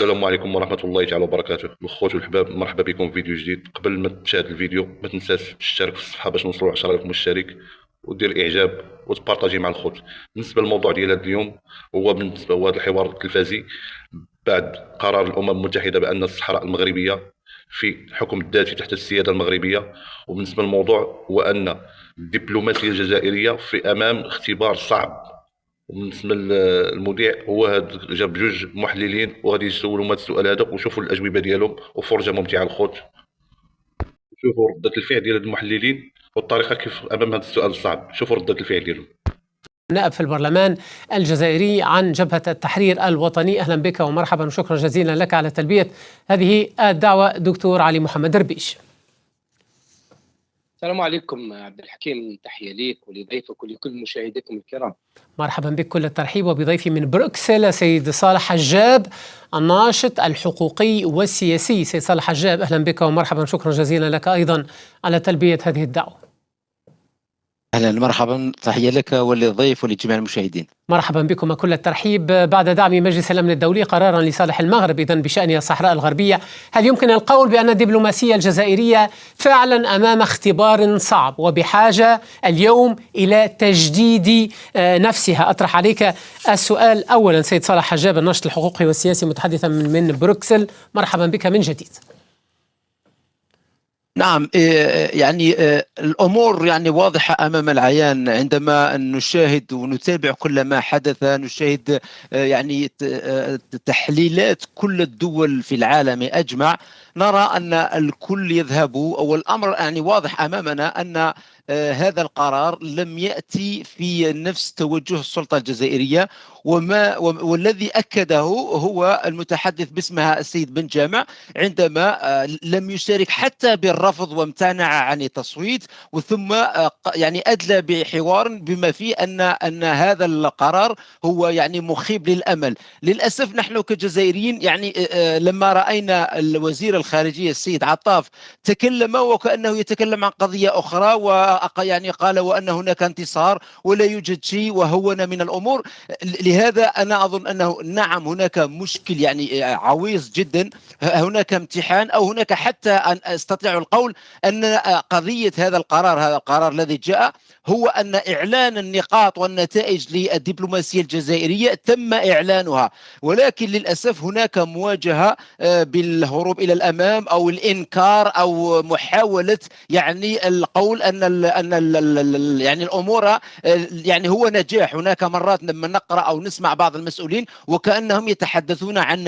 السلام عليكم ورحمة الله تعالى وبركاته. الأخوات والأحباب، مرحبا بكم في فيديو جديد. قبل ما تشاهد الفيديو ما تنساش تشترك في الصفحة باش نوصلوا 10,000 مشترك، ودير إعجاب وتبارطاجي مع الخوت. بالنسبة للموضوع ديال هذا اليوم، هو بالنسبة لهذا الحوار التلفزي بعد قرار الأمم المتحدة بأن الصحراء المغربية في الحكم الذاتي تحت السيادة المغربية. وبالنسبة للموضوع هو أن الدبلوماسية الجزائرية في أمام اختبار صعب. وبالنسبه للمذيع، هو جاب جوج محللين وغادي يسولهم هذا السؤال هذا وشوفوا الاجوبه ديالهم، وفرجه ممتعه الخوت. شوفوا ردة الفعل ديال المحللين والطريقه كيف امام هذا السؤال الصعب. شوفوا ردة الفعل ديالهم. نائب في البرلمان الجزائري عن جبهة التحرير الوطني، أهلا بك ومرحبا وشكرا جزيلا لك على تلبية هذه الدعوة دكتور علي محمد دربيش. السلام عليكم عبد الحكيم، تحية ليك ولضيفك ولكل مشاهديكم الكرام. مرحبا بك، كل الترحيب. وبضيفي من بروكسل سيد صالح حجاب، الناشط الحقوقي والسياسي. سيد صالح حجاب، أهلا بك ومرحبا وشكرا جزيلا لك أيضا على تلبية هذه الدعوة. أهلا مرحبا، تحية لك وللضيف ولجميع المشاهدين. مرحبا بكم، كل الترحيب. بعد دعم مجلس الأمن الدولي قرارا لصالح المغرب إذن بشأن الصحراء الغربية، هل يمكن القول بأن الدبلوماسية الجزائرية فعلا أمام اختبار صعب وبحاجة اليوم إلى تجديد نفسها؟ أطرح عليك السؤال أولا سيد صالح حجاب، الناشط الحقوقي والسياسي متحدثا من بروكسل، مرحبا بك من جديد. نعم، يعني الأمور يعني واضحة أمام العيان عندما نشاهد ونتابع كل ما حدث. نشاهد يعني تحليلات كل الدول في العالم أجمع، نرى أن الكل يذهب، أو الأمر يعني واضح أمامنا أن هذا القرار لم يأتي في نفس توجه السلطة الجزائرية، والذي أكده هو المتحدث باسمها السيد بن جامع عندما لم يشارك حتى بالرفض وامتنع عن التصويت، وثم يعني أدلى بحوار بما فيه أن هذا القرار هو يعني مخيب للأمل. للأسف نحن كجزائريين يعني لما رأينا الوزير الخارجية السيد عطاف تكلم وكأنه يتكلم عن قضية أخرى، ويعني قال وأن هناك انتصار ولا يوجد شيء، وهون من الأمور. لهذا أنا أظن أنه نعم هناك مشكل يعني عويص جدا، هناك امتحان، أو هناك حتى أن أستطيع القول أن قضية هذا القرار الذي جاء هو أن إعلان النقاط والنتائج للدبلوماسية الجزائرية تم إعلانها، ولكن للأسف هناك مواجهة بالهروب إلى الأمام أو الإنكار أو محاولة يعني القول أن يعني الأمور يعني هو نجاح. هناك مرات لما نقرأ أو نسمع بعض المسؤولين وكأنهم يتحدثون عن